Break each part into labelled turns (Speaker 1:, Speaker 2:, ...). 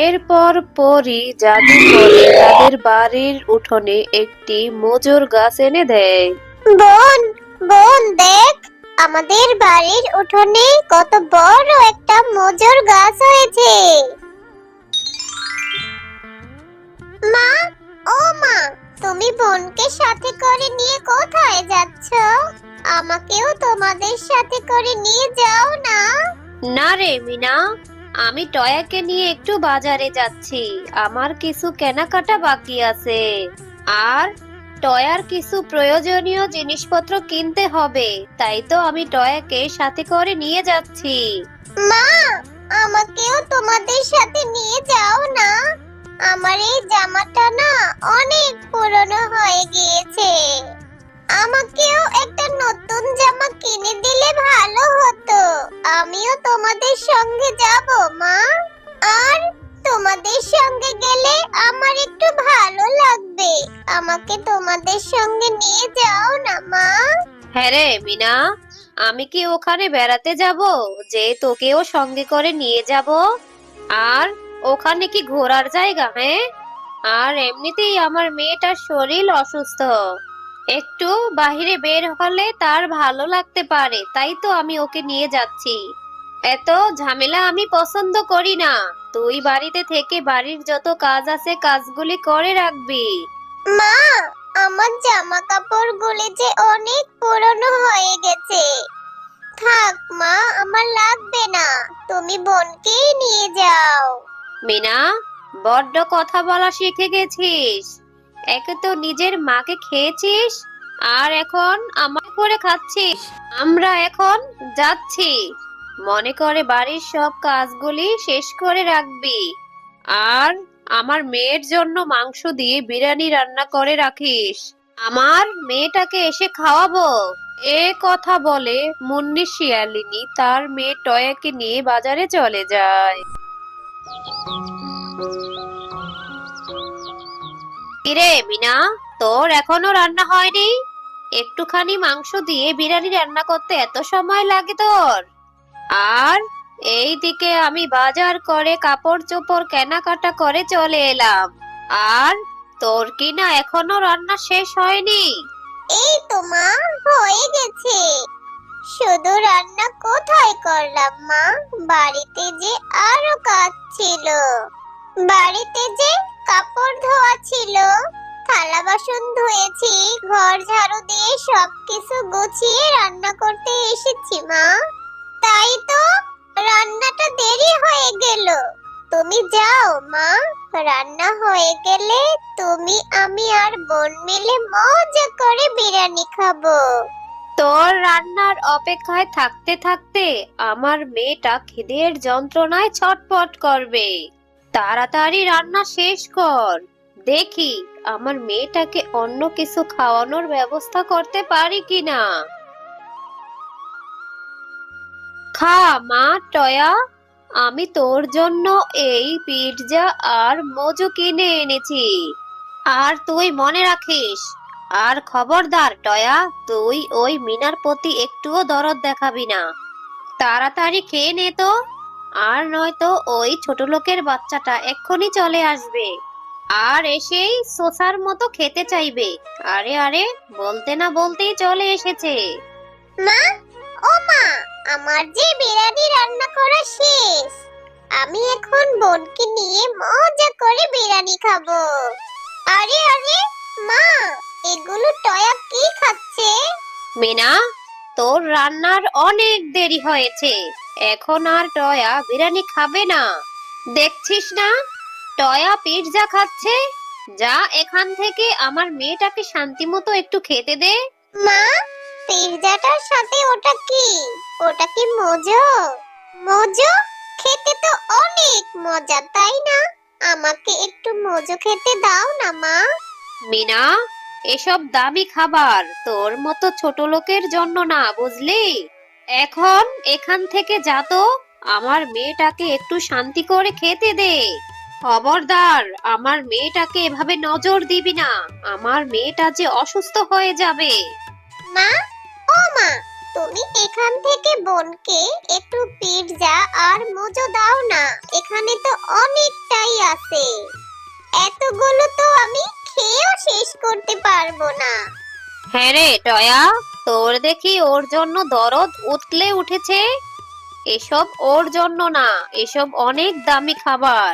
Speaker 1: এরপর পরী জাদু করে তাদের বাড়ির উঠোনে একটি মজুর গাছ এনে দেয়।
Speaker 2: বোন, বোন দেখ, আমাদের বাড়ির উঠোনে কত বড় একটা মজুর গাছ হয়েছে। মা, ও মা, তুমি বোনকে সাথে করে নিয়ে কোথায় যাচ্ছ? আমাকেও তোমাদের সাথে করে নিয়ে যাও না।
Speaker 1: না রে মিনা, আমি টয়াকে নিয়ে একটু বাজারে যাচ্ছি। আমার কিছু কেনাকাটা বাকি আছে, আর টয়ার কিছু প্রয়োজনীয় জিনিসপত্র কিনতে হবে। তাই তো আমি টয়াকে সাথে করে নিয়ে যাচ্ছি।
Speaker 2: মা, আমাকেও তোমাদের সাথে নিয়ে যাও না। আমার এই জামাটা না অনেক পুরনো হয়ে গিয়েছে। আমাকেও একটা নতুন জামা কিনে দিলে ভালো হতো। আমিও তোমাদের সঙ্গে যাব মা। আর তোমাদের সঙ্গে গেলে আমার একটু ভালো লাগবে। আমাকে তোমাদের সঙ্গে নিয়ে যাও না মা।
Speaker 1: হ্যাঁ রে মিনা, আমি কি ওখানে বেড়াতে যাব যে তোকেও সঙ্গে করে নিয়ে যাব? আর ওখানে কি ঘোরার জায়গা? হ্যাঁ, আর এমনিতেই আমার মেয়েটার শরীর অসুস্থ, একটু বাইরে বের হলে তার ভালো লাগতে পারে, তাই তো আমি ওকে নিয়ে যাচ্ছি। এত ঝামেলা আমি পছন্দ করি না। তুই বাড়িতে থেকে বাড়ির যত কাজ আছে কাজগুলি করে রাখবি।
Speaker 2: মা, আমার জামা কাপড়গুলি যে অনেক পুরনো হয়ে গেছে। থাক মা, আমার লাগবে না। তুমি বোনকেই নিয়ে যাও।
Speaker 1: মিনা, বড্ড কথা বলা শিখে গেছিস। একে তো নিজের মাকে খেয়েছিস, আর এখন আমার করে খাচ্ছিস। আমরা এখন যাচ্ছি। মনে করে বাড়ির সব কাজগুলি শেষ করে রাখবি। আর আমার মেয়ের জন্য মাংস দিয়ে বিরিয়ানি রান্না করে রাখিস। আমার মেয়েটাকে এসে খাওয়াবো। এ কথা বলে মুন্নি শিয়ালিনী তার মেয়ে টয়াকে নিয়ে বাজারে চলে যায়। কিরে মিনা, তোর এখনো রান্না হয়নি? একটুখানি মাংস দিয়ে বিরিয়ানি রান্না করতে এত সময় লাগে তোর? আর এইদিকে আমি বাজার করে কাপড় চোপড় কেনাকাটা করে চলে এলাম, আর তোর কি না এখনো রান্না শেষ হয়নি?
Speaker 2: এই তো মা, হয়ে গেছে। শুধু রান্না কোথায় করলাম মা, বাড়িতে যে আরো কাজ ছিল। বাড়িতে যে কাপড় ধোয়া ছিল, থালা বাসন ধুয়েছি, ঘর ঝাড়ু দিয়ে সবকিছু গুছিয়ে রান্না করতে এসেছি মা। তাই তো রান্নাটা দেরি হয়ে গেল। তুমি যাও মা, রান্না হয়ে গেলে তুমি আমি আর বোন মিলে মজা করে বিরিয়ানি খাবো।
Speaker 1: তোর রান্নার অপেক্ষায় থাকতে থাকতে আমার মেয়েটা খিদের যন্ত্রণায় ছটফট করবে। তাড়াতাড়ি রান্না শেষ কর, দেখি আমার মেয়েটাকে অন্য কিছু খাওয়ানোর ব্যবস্থা করতে পারি কিনা। খা মা টয়া, আমি তোর জন্য এই পিৎজা আর মোজো কিনে এনেছি। আর তুই মনে রাখিস, আর খবরদার টয়া, তুই ওই মিনার প্রতি একটুও দরদ দেখাবি না। তাড়াতাড়ি খেয়ে নে তো, আর নয়তো ওই ছোট লোকের বাচ্চাটা এক্ষুনি চলে আসবে আর এসেই সোসার মতো খেতে চাইবে। আরে আরে, বলতে না বলতেই চলে এসেছে।
Speaker 2: মা, ও মা, আমার যে বিরিয়ানি রান্না করা শেষ। আমি এখন বোনকে নিয়ে মজা করে বিরিয়ানি খাবো। আরে আরে মা, এগুলো টয়া কি খাচ্ছে?
Speaker 1: মিনা, তোর রান্নার অনেক দেরি হয়েছে, এখন আর টয়া বিরিয়ানি খাবে না। দেখছিস না টয়া পিৎজা খাচ্ছে? যা এখান থেকে, আমার মেয়েটাকে শান্তি মতো একটু খেতে দে।
Speaker 2: মা, পিৎজাটার সাথে ওটা কি? ওটা কি মোজো? মোজো খেতে তো অনেক মজা, তাই না? আমাকে একটু মোজো খেতে দাও না মা।
Speaker 1: মিনা, এসব দামি খাবার তোর মতো ছোট লোকের জন্য না, বুঝলি? এখন এখান থেকে যা তো, আমার মেয়েটাকে একটু শান্তি করে খেতে দে। খবরদার, আমার মেয়েটাকে এভাবে নজর দিবি না, আমার মেয়েটা যে অসুস্থ হয়ে যাবে।
Speaker 2: মা, ও মা, তুমি এখান থেকে বোনকে একটু পিৎজা আর মোজো দাও না। এখানে তো অনেকটাই অনেকগুলোই আছে। এতগুলো তো আমি খেয়েও শেষ করতে পারবো না।
Speaker 1: হ্যাঁ রে টয়া, তোর দেখি ওর জন্য দরদ উতলে উঠেছে। এসব ওর জন্য না, এসব অনেক দামি খাবার।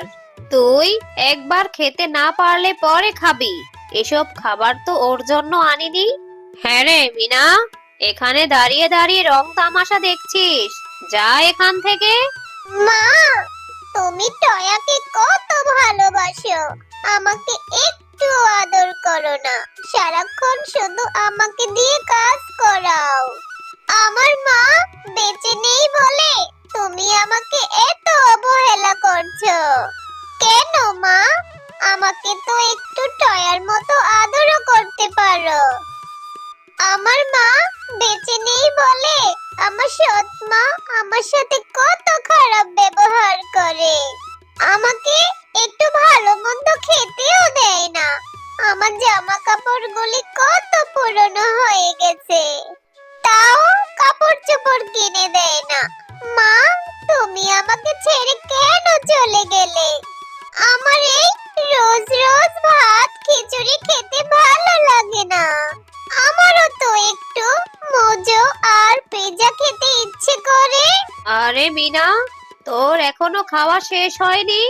Speaker 1: তুই একবার খেতে না পারলে পরে খাবি। এসব খাবার তো ওর জন্য আনিনি। হ্যাঁ রে মিনা, এখানে দাঁড়িয়ে দাঁড়িয়ে রং তামাশা দেখছিস? যা এখান থেকে।
Speaker 2: মা, তুমি টয়াকে কত ভালোবাসো, আমাকে একটু আদর করো না, সারাক্ষণ শুধু আমাকে দিয়ে কাজ করাও। আমার মা বেঁচে নেই বলে তুমি আমাকে এত অবহেলা করছো কেন মা? আমাকে তো একটু টয়ার মতো আদরও করতে পারো। আমার মা বেঁচে নেই বলে আমার সৎ মা আমার সাথে কত খারাপ ব্যবহার করে, আমাকে একটু ভালো মন্দ খেতেও দেয় না। আমার জামা কাপড়গুলি কত পুরনো হয়ে গেছে, তাও কাপড় চোপড় কিনে দেয় না। মা, তুমি আমাকে ছেড়ে কেন চলে গেলে? আমার এই রোজ রোজ ভাত খিচুড়ি খেতে ভালো লাগে না। আমারও তো একটু মোজো আর পিজা খেতে ইচ্ছে করে।
Speaker 1: আরে মিনা, তোর এখনো খাওয়া শেষ হয়নি?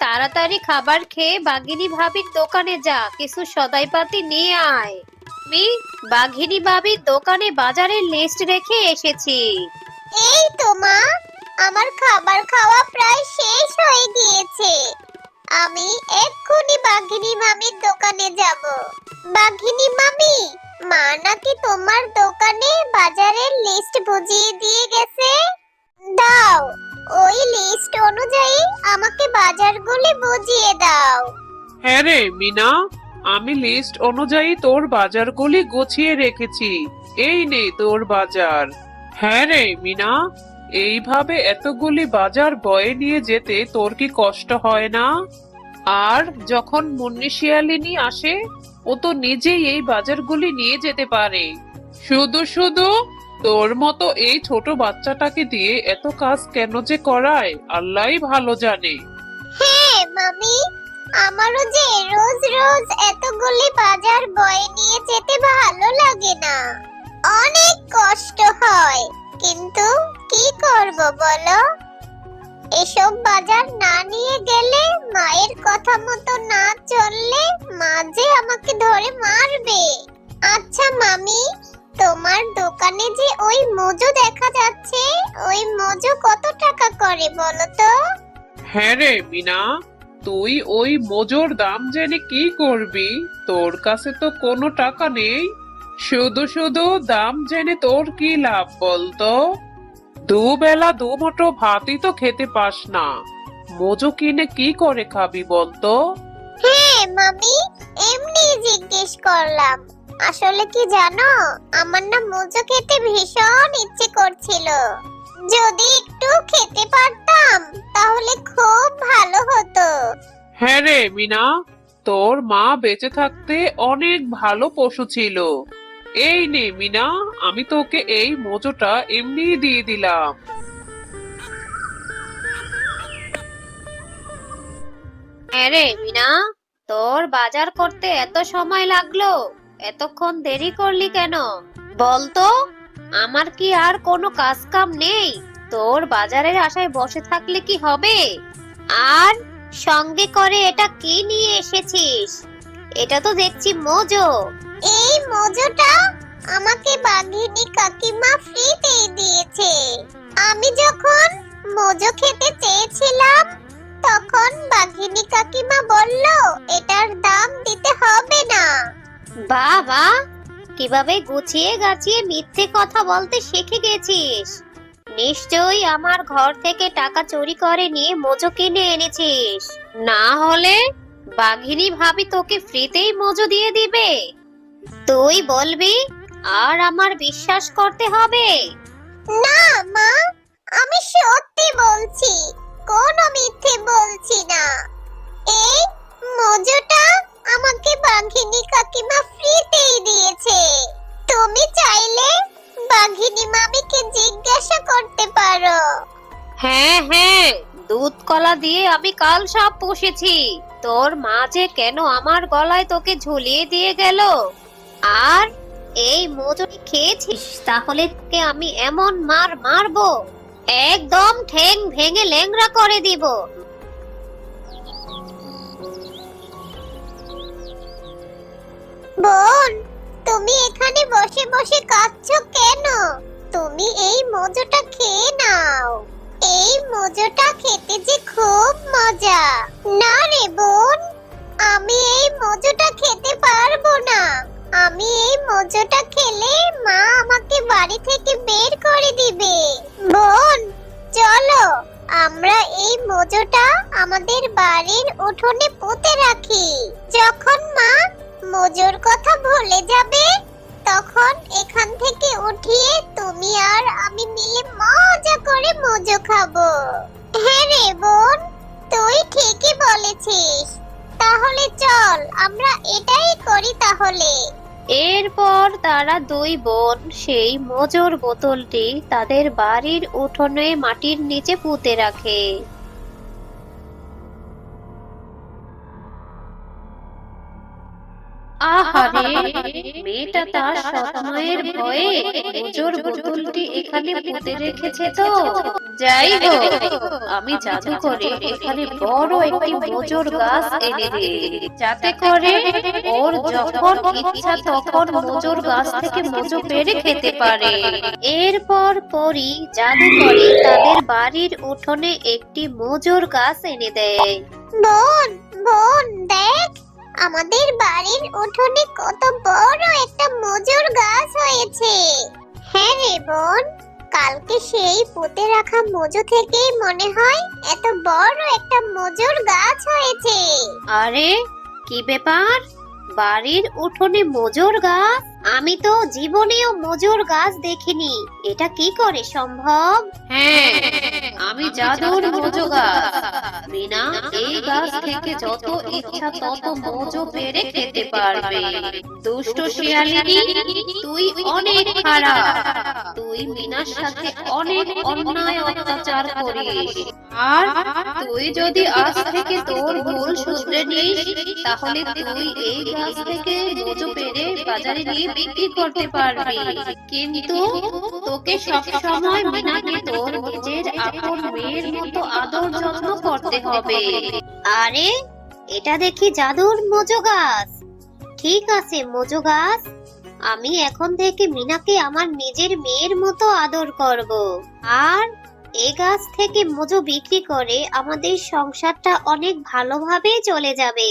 Speaker 1: তাড়াতাড়ি খাবার খেয়ে বাঘিনী ভাবির দোকানে যা, কিছু সদাইপাতি নিয়ে আয়। আমি বাঘিনী ভাবির দোকানে বাজারের লিস্ট রেখে এসেছি।
Speaker 2: এই তো মা, আমার খাবার খাওয়া প্রায় শেষ হয়ে গিয়েছে। আমি এক্ষুনি বাঘিনী মামির দোকানে যাব। বাঘিনী মামি, মা নাকি তোমার দোকানে বাজারের লিস্ট বুঝিয়ে দিয়ে গেছে। দাও, ওই লিস্ট অনুযায়ী আমাকে বাজারগুলি বুঝিয়ে দাও।
Speaker 3: হ্যাঁ রে মিনা, আমি লিস্ট অনুযায়ী তোর বাজারগুলি গুছিয়ে রেখেছি। এই নে তোর বাজার। হ্যাঁ রে মিনা, এইভাবে এতগুলি বাজার বয়ে নিয়ে যেতে তোর কি কষ্ট হয় না? আর যখন মুন্নি শিয়ালিনী আসে, ও তো নিজেই এই বাজারগুলি নিয়ে যেতে পারে। শুধু শুধু তোর মতো এই ছোট বাচ্চাটাকে দিয়ে এত কাজ কেন যে করায় আল্লাহই ভালো জানে।
Speaker 2: হ্যাঁ মামি, আমারও যে রোজ রোজ এতগুলি বাজার বয়ে নিয়ে যেতে ভালো লাগে না, অনেক কষ্ট হয়। কিন্তু কি করব বলো? এসব বাজার না নিয়ে গেলে, মায়ের কথা মতো না চললে মা যে আমাকে ধরে মারবে। আচ্ছা মামি, তোমার দোকানে যে ওই মোজো দেখা যাচ্ছে, ওই মোজো কত টাকা করে বলো তো?
Speaker 3: হ্যাঁ রে মিনা, তুই ওই মোজোর দাম জেনে কি করবি? তোর কাছে তো কোনো টাকা নেই। শুধু শুধু দাম জেনে তোর কি লাভ বলতো? দুবেলা দুমুঠো ভাতই তো খেতে পাস না, মোজো কিনে কি করে খাবি বলতো?
Speaker 2: হ্যাঁ মামি, এমনি জিজ্ঞেস করলাম। আসলে কি জানো, আমার না মোজো খেতে ভীষণ ইচ্ছে করছিল। যদি একটু খেতে পারতাম তাহলে খুব ভালো হতো।
Speaker 3: হ্যাঁ রে মিনা, তোর মা বেঁচে থাকতে অনেক ভালো পশু ছিল। এই নে মিনা, আমি তোকে এই মোজোটা এমনি দিয়ে দিলাম।
Speaker 1: হ্যাঁ রে মিনা, তোর বাজার করতে এত সময় লাগলো? এতক্ষণ দেরি করলি কেন বলতো? আমার কি আর কোনো কাজ কাম নেই? তোর বাজারের আশায় বসে থাকলে কি হবে? আর সঙ্গে করে এটা কি নিয়ে এসেছিস? এটা তো দেখছি মোজো।
Speaker 2: এই মোজোটা আমাকে বাঘিনী কাকিমা ফ্রিতেই দিয়েছে। আমি যখন মোজো খেতে চেয়েছিলাম, তখন বাঘিনী কাকিমা বলল এটার দাম দিতে হবে না।
Speaker 1: বাবা, কিভাবে গুছিয়ে গাছিয়ে মিথ্যে কথা বলতে শিখে গেছিস? নিশ্চয়ই আমার ঘর থেকে টাকা চুরি করে নিয়ে মোজো কিনে এনেছিস। না হলে বাঘিনী ভাবি তোকে ফ্রিতেই মোজো দিয়ে দিবে। তুই বলবি আর আমার বিশ্বাস করতে হবে?
Speaker 2: না মা, আমি সত্যি বলছি, কোনো মিথ্যে বলছি না। এই মোজোটা আমাকে বাঘিনী কাকিমা ফ্রিতেই দিয়েছে। তুমি চাইলে বাঘিনী মামিকে জিজ্ঞাসা করতে পারো।
Speaker 1: হ্যাঁ হ্যাঁ, দুধ কলা দিয়ে আমি কাল সাপ পুষেছি। তোর মা যে কেন আমার গলায় তোকে ঝুলিয়ে দিয়ে গেল? আর এই মজুরি খেয়েছিস, তাহলে তোকে আমি এমন মার মারবো, একদম ঠ্যাং ভেঙে ল্যাংড়া করে দিব।
Speaker 2: বোন, তুমি এখানে বসে বসে কাঁদছো কেন? তুমি এই মজুটা খেয়ে নাও। এই মজুটা খেতে যে খুব মজা। না রে বোন, আমি এই মজুটা খেতে পারবো না। আমি এই মজুটা খেলে মা আমাকে বাড়ি থেকে বের করে দিবে। বোন, চলো আমরা এই মজুটা আমাদের বাড়ির উঠোনে পুঁতে রাখি। যখন মা মজুর কথা ভুলে যাবে, তখন এখান থেকে উঠিয়ে তুমি আর আমি মিলে মজা করে মজু খাবো। হ্যাঁ রে বোন, তুই ঠিকই বলেছিস। তাহলে চল আমরা এটাই করি তাহলে।
Speaker 1: এরপর তারা দুই বোন সেই মজুর বোতলটি তাদের বাড়ির উঠোনে মাটির নিচে পুঁতে রাখে। আহারে, মেয়েটা তার সৎ মায়ের ভয়ে মজুর বোতলটি এখানে পুঁতে রেখেছে। তো যাই হোক, আমি জাদু করে এখানে বড় একটি মজুর গাছ এনে দিই, যাতে করে ওর যখন ইচ্ছা তখন মজুর গাছ থেকে মজু পেড়ে খেতে পারে। এরপর পরি জাদু করে তাদের বাড়ির উঠোনে একটি মজুর গাছ এনে দেয়।
Speaker 2: বোন, বোন দেখ, আমাদের বাড়ির উঠোনে কত বড় একটা মজুর গাছ হয়েছে। হ্যাঁ রে বোন, কালকে সেই পুঁতে রাখা মজু থেকেই মনে হয় এত বড় একটা মজুর গাছ হয়েছে।
Speaker 1: আরে, কি ব্যাপার? বাড়ির উঠোনে মজুর গাছ? আমি তো জীবনেও মজুর গাছ দেখিনি। এটা কি করে সম্ভব? হ্যাঁ, আমি জাদুর মজু গাছ। বিনা, এই গাছ থেকে যত ইচ্ছা তত মজু পেড়ে খেতে পারবে। দুষ্ট শিয়ালিনী, তুই অনেক খারাপ। তুই মিনার সাথে অনেক অন্যায় অত্যাচার করিস। আর তুই যদি আজ থেকে তোর ভুল শুধরে নিস, তাহলে তুই এই গাছ থেকে মজু পেড়ে বাজারে নিয়ে বিক্রি করতে পারবি। কিন্তু তোকে সব সময় মিনাকে তোর নিজের আপন মেয়ের মতো আদর যত্ন করতে হবে। আরে, এটা দেখি জাদুর মজু গাছ। ঠিক আছে মজু গাছ, আমি এখন থেকে মিনাকে আমার নিজের মেয়ের মতো আদর করব। আর এই গাছ থেকে মজু বিক্রি করে আমাদের সংসারটা অনেক ভালোভাবে চলে যাবে।